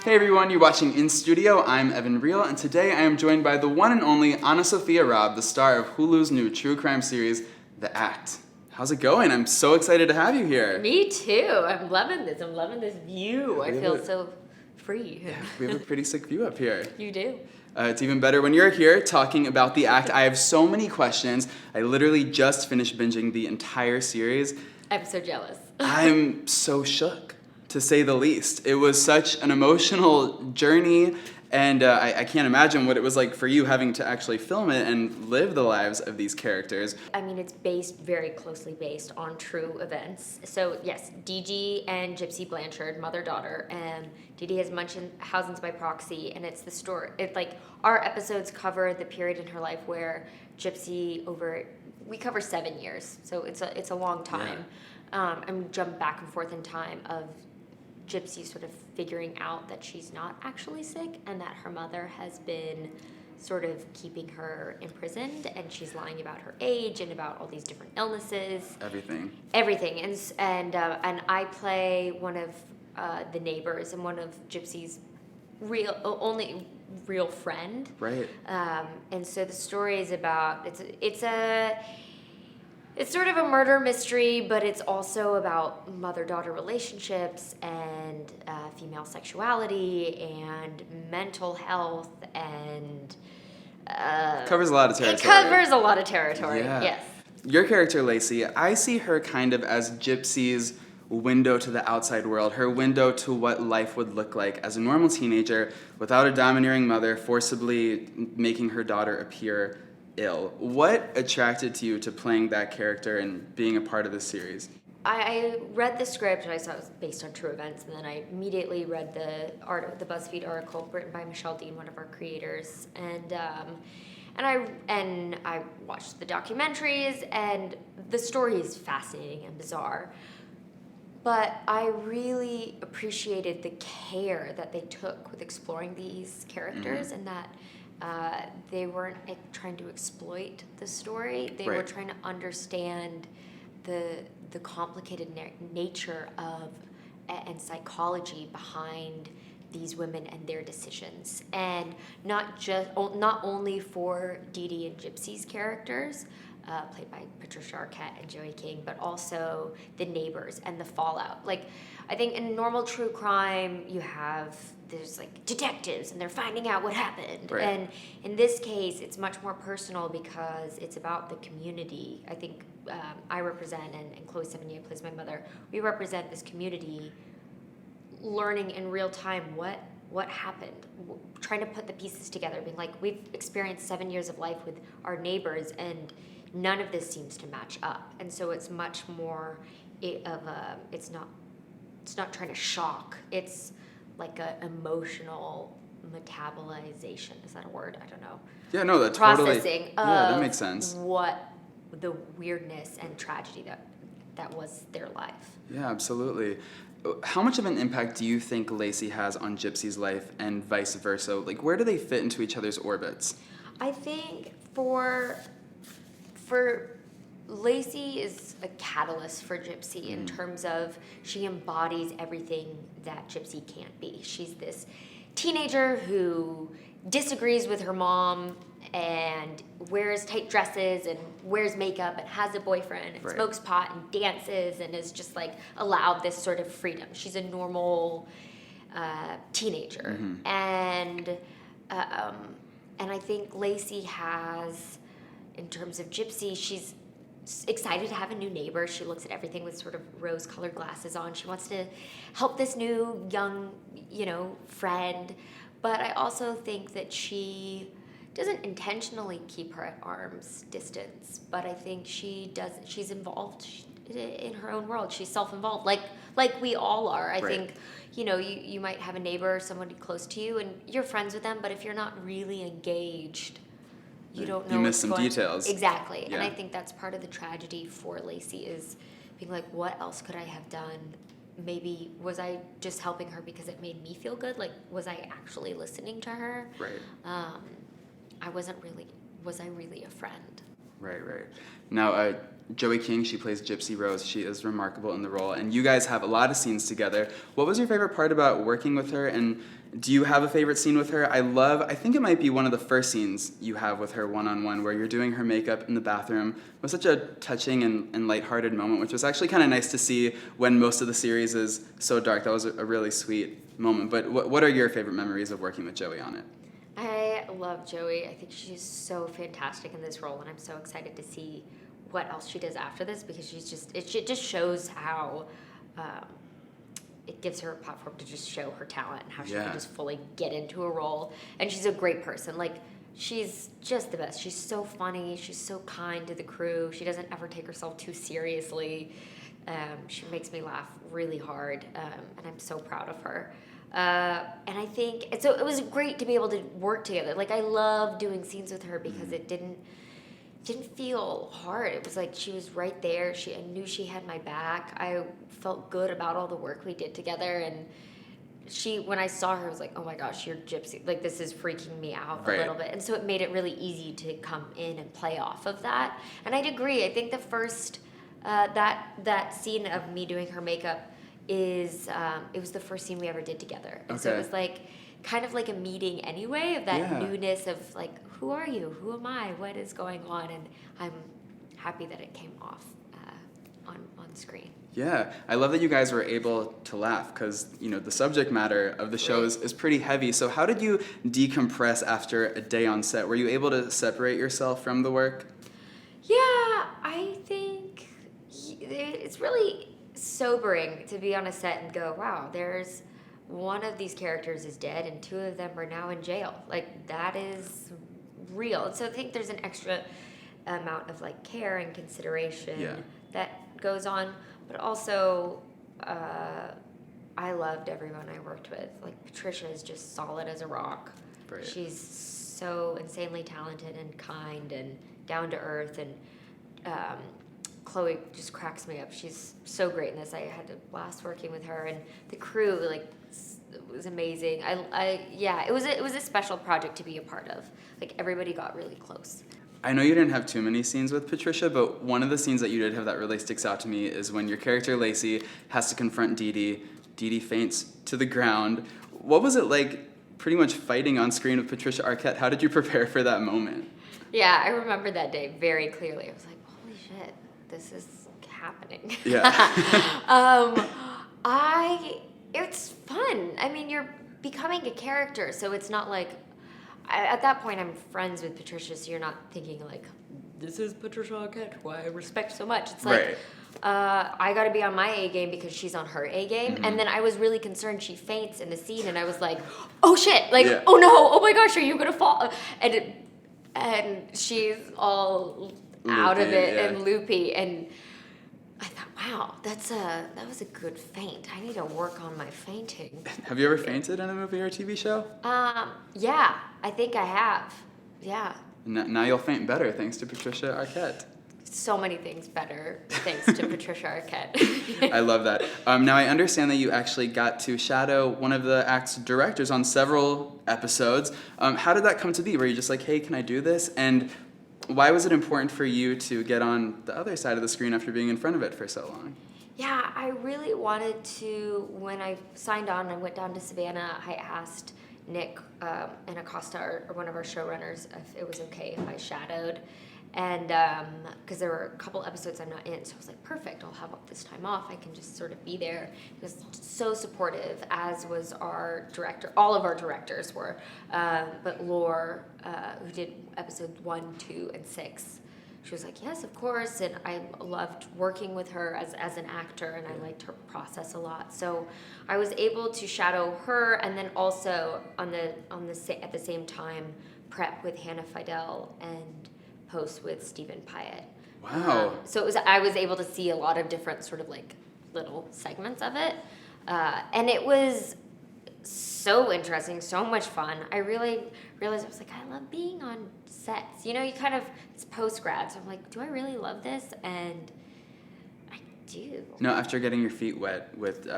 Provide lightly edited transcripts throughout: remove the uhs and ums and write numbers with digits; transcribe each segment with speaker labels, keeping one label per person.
Speaker 1: Hey everyone, you're watching In Studio. I'm Evan Reel, and today I am joined by the one and only AnnaSophia Robb, the star of Hulu's new true crime series, The Act. How's it going? I'm so excited to have you here.
Speaker 2: Me too. I'm loving this. I'm loving this view. I feel so free.
Speaker 1: Yeah, we have a pretty sick view up here.
Speaker 2: You do.
Speaker 1: It's even better when you're here talking about The Act. I have so many questions. I literally just finished binging the entire series.
Speaker 2: I'm so jealous.
Speaker 1: I'm so shook, to say the least. It was such an emotional journey, and I can't imagine what it was like for you having to actually film it and live the lives of these characters.
Speaker 2: I mean, it's very closely based on true events. So yes, Dee and Gypsy Blanchard, mother-daughter, and Dee has Munchausen's by proxy, and it's the story. Our episodes cover the period in her life where Gypsy we cover 7 years, so it's a long time. Yeah. And jump back and forth in time of Gypsy sort of figuring out that she's not actually sick and that her mother has been sort of keeping her imprisoned, and she's lying about her age and about all these different illnesses.
Speaker 1: Everything.
Speaker 2: And I play one of the neighbors and one of Gypsy's only real friend.
Speaker 1: Right.
Speaker 2: And so the story is about it's sort of a murder mystery, but it's also about mother-daughter relationships and female sexuality and mental health and...
Speaker 1: covers a lot of territory.
Speaker 2: It covers a lot of territory,
Speaker 1: yeah.
Speaker 2: Yes.
Speaker 1: Your character, Lacey, I see her kind of as Gypsy's window to the outside world, her window to what life would look like as a normal teenager without a domineering mother forcibly making her daughter appear ill. What attracted to you to playing that character and being a part of this series?
Speaker 2: I read the script and I saw it was based on true events, and then I immediately read the BuzzFeed article written by Michelle Dean, one of our creators, and I watched the documentaries, and the story is fascinating and bizarre. But I really appreciated the care that they took with exploring these characters, and that they weren't trying to exploit the story. They were trying to understand the complicated nature of and psychology behind these women and their decisions, and not only for Dee and Gypsy's characters, played by Patricia, Arquette, and Joey King, but also the neighbors and the fallout. Like, I think in normal true crime, there's like detectives and they're finding out what happened.
Speaker 1: Right.
Speaker 2: And in this case, it's much more personal because it's about the community. I think I represent, and Chloe Sevigny plays my mother, we represent this community learning in real time what happened, trying to put the pieces together, being like, we've experienced 7 years of life with our neighbors and none of this seems to match up. And so it's much more it's not trying to shock, it's like a emotional metabolization. Is that a word? I don't know.
Speaker 1: Yeah, no, that
Speaker 2: processing
Speaker 1: totally, yeah, that makes sense.
Speaker 2: What the weirdness and tragedy that was their life.
Speaker 1: Yeah, absolutely. How much of an impact do you think Lacey has on Gypsy's life and vice versa? Like, where do they fit into each other's orbits?
Speaker 2: I think for Lacey is a catalyst for Gypsy in terms of she embodies everything that Gypsy can't be. She's this teenager who disagrees with her mom and wears tight dresses and wears makeup and has a boyfriend and smokes pot and dances and is just like allowed this sort of freedom. She's a normal teenager.
Speaker 1: Mm-hmm.
Speaker 2: And I think Lacey has, in terms of Gypsy, she's excited to have a new neighbor. She looks at everything with sort of rose-colored glasses on. She wants to help this new young, friend. But I also think that she doesn't intentionally keep her at arm's distance. But I think she's involved in her own world. She's self-involved, like we all are. I think, you might have a neighbor or somebody close to you and you're friends with them, but if you're not really engaged, you don't know.
Speaker 1: You miss some details.
Speaker 2: Exactly.
Speaker 1: Yeah.
Speaker 2: And I think that's part of the tragedy for Lacey, is being like, what else could I have done? Maybe was I just helping her because it made me feel good? Like, was I actually listening to her?
Speaker 1: Right.
Speaker 2: Was I really a friend?
Speaker 1: Right. Now, Joey King, she plays Gypsy Rose. She is remarkable in the role, and you guys have a lot of scenes together. What was your favorite part about working with her, and Do you have a favorite scene with her? I think it might be one of the first scenes you have with her one-on-one, where you're doing her makeup in the bathroom. It was such a touching and lighthearted moment, which was actually kind of nice to see when most of the series is so dark. That was a really sweet moment. But what are your favorite memories of working with Joey on it?
Speaker 2: I love Joey. I think she's so fantastic in this role, and I'm so excited to see what else she does after this, because it just shows how it gives her a platform to just show her talent and how she can just fully get into a role. And she's a great person. Like, she's just the best. She's so funny. She's so kind to the crew. She doesn't ever take herself too seriously. She makes me laugh really hard, and I'm so proud of her. And I think, so it was great to be able to work together. Like, I love doing scenes with her because it didn't feel hard. It was like she was right there. I knew she had my back. I felt good about all the work we did together. And when I saw her, I was like, oh my gosh, you're Gypsy. Like, this is freaking me out a little bit. And so it made it really easy to come in and play off of that. And I'd agree. I think the first, that scene of me doing her makeup it was the first scene we ever did together. And so it was like, kind of like a meeting anyway, of that newness of like, who are you? Who am I? What is going on? And I'm happy that it came off on screen.
Speaker 1: Yeah, I love that you guys were able to laugh, because, the subject matter of the show is pretty heavy. So how did you decompress after a day on set? Were you able to separate yourself from the work?
Speaker 2: Yeah, I think it's really sobering to be on a set and go, wow, there's one of these characters is dead and two of them are now in jail. Like, that is real. And so I think there's an extra amount of like care and consideration that goes on. But also, I loved everyone I worked with. Like, Patricia is just solid as a rock.
Speaker 1: Right.
Speaker 2: She's so insanely talented and kind and down to earth. And Chloe just cracks me up. She's so great in this. I had a blast working with her, and the crew, like, it was amazing. It was a special project to be a part of. Like, everybody got really close.
Speaker 1: I know you didn't have too many scenes with Patricia, but one of the scenes that you did have that really sticks out to me is when your character Lacey has to confront Dee Dee. Dee Dee faints to the ground. What was it like pretty much fighting on screen with Patricia Arquette? How did you prepare for that moment?
Speaker 2: Yeah, I remember that day very clearly. I was like, holy shit, this is happening.
Speaker 1: Yeah.
Speaker 2: It's fun. I mean, you're becoming a character, so it's not like, at that point I'm friends with Patricia, so you're not thinking like, this is Patricia Arquette, who I respect so much. It's like, I gotta be on my A game because she's on her A game. Mm-hmm. And then I was really concerned she faints in the scene, and I was like, oh shit, like, oh no, oh my gosh, are you gonna fall? And she's all loopy, out of it and loopy, and I thought, wow, that was a good feint. I need to work on my feinting.
Speaker 1: Have you ever fainted in a movie or a TV show?
Speaker 2: Yeah, I think I have. Yeah.
Speaker 1: Now you'll faint better thanks to Patricia Arquette.
Speaker 2: So many things better thanks to Patricia Arquette.
Speaker 1: I love that. Now I understand that you actually got to shadow one of the act's directors on several episodes. How did that come to be? Were you just like, hey, can I do this? And why was it important for you to get on the other side of the screen after being in front of it for so long?
Speaker 2: Yeah, I really wanted to, when I signed on and went down to Savannah, I asked Nick and Acosta, or one of our showrunners, if it was okay if I shadowed. And because there were a couple episodes I'm not in, so I was like, perfect, I'll have this time off. I can just sort of be there. He was so supportive, as was our director. All of our directors were. But Laure, who did episodes 1, 2, and 6, she was like, yes, of course. And I loved working with her as an actor, and I liked her process a lot. So I was able to shadow her, and then also at the same time prep with Hannah Fidel and post with Stephen Pyatt.
Speaker 1: Wow.
Speaker 2: So I was able to see a lot of different sort of like little segments of it. And it was so interesting, so much fun. I really realized, I was like, I love being on sets. You kind of, it's post-grad, so I'm like, do I really love this? And I do.
Speaker 1: Now, after getting your feet wet with,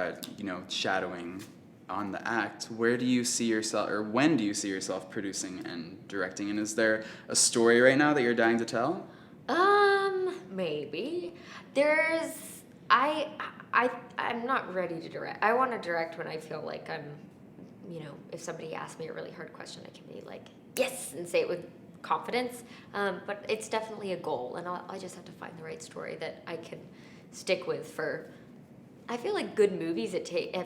Speaker 1: shadowing on the act, where do you see yourself, or when do you see yourself producing and directing? And is there a story right now that you're dying to tell?
Speaker 2: Maybe. I'm not ready to direct. I want to direct when I feel like I'm if somebody asks me a really hard question, I can be like, yes, and say it with confidence. But it's definitely a goal, and I just have to find the right story that I can stick with for. I feel like good movies,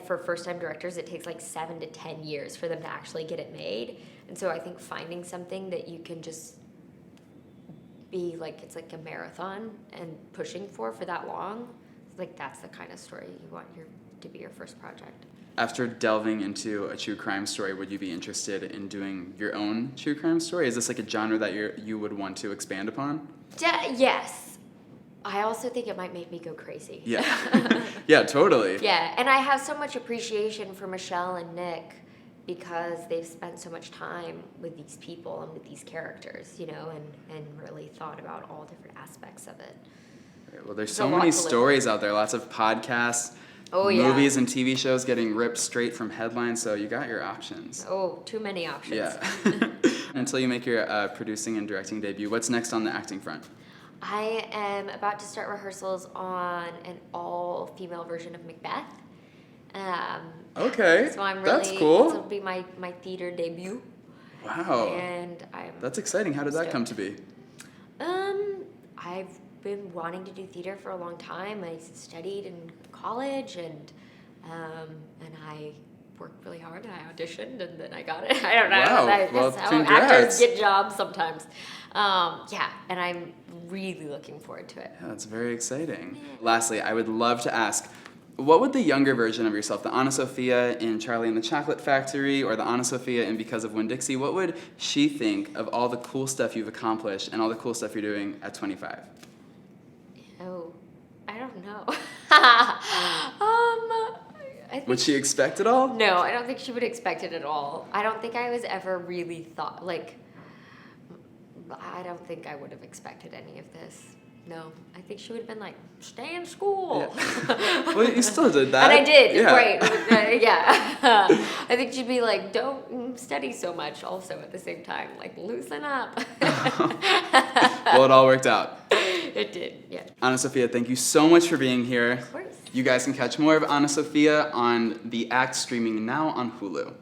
Speaker 2: for first-time directors, it takes like 7 to 10 years for them to actually get it made. And so I think finding something that you can just be like, it's like a marathon and pushing for that long, like that's the kind of story you want to be your first project.
Speaker 1: After delving into a true crime story, would you be interested in doing your own true crime story? Is this like a genre that you would want to expand upon?
Speaker 2: Yes. I also think it might make me go crazy.
Speaker 1: Yeah. Yeah, totally.
Speaker 2: Yeah, and I have so much appreciation for Michelle and Nick because they've spent so much time with these people and with these characters, and really thought about all different aspects of it.
Speaker 1: Right, well, there's so many stories out there, lots of podcasts, movies and TV shows getting ripped straight from headlines, so you got your options.
Speaker 2: Oh, too many options.
Speaker 1: Yeah. Until you make your producing and directing debut, what's next on the acting front?
Speaker 2: I am about to start rehearsals on an all-female version of Macbeth.
Speaker 1: Okay,
Speaker 2: so I'm really,
Speaker 1: that's cool.
Speaker 2: This will be my theater debut.
Speaker 1: Wow.
Speaker 2: And
Speaker 1: that's exciting. How did that come to be?
Speaker 2: I've been wanting to do theater for a long time. I studied in college, and I worked really hard, and I auditioned, and then I got it. I don't know.
Speaker 1: Wow.
Speaker 2: That's how
Speaker 1: congrats.
Speaker 2: actors get jobs sometimes. And I'm really looking forward to it.
Speaker 1: Yeah, that's very exciting. Yeah. Lastly, I would love to ask, what would the younger version of yourself, the AnnaSophia in Charlie and the Chocolate Factory, or the AnnaSophia in Because of Winn-Dixie, what would she think of all the cool stuff you've accomplished and all the cool stuff you're doing at 25?
Speaker 2: Oh, I don't know.
Speaker 1: Would she expect it all?
Speaker 2: No, I don't think she would expect it at all. I don't think I was ever really I don't think I would have expected any of this. No, I think she would have been like, stay in school.
Speaker 1: Yeah. Well, you still did that.
Speaker 2: And I did,
Speaker 1: yeah.
Speaker 2: Right. Yeah. I think she'd be like, don't study so much also at the same time. Like, loosen up.
Speaker 1: Well, it all worked out.
Speaker 2: It did, yeah.
Speaker 1: AnnaSophia, thank you so much for being here.
Speaker 2: Of course.
Speaker 1: You guys can catch more of AnnaSophia on The Act, streaming now on Hulu.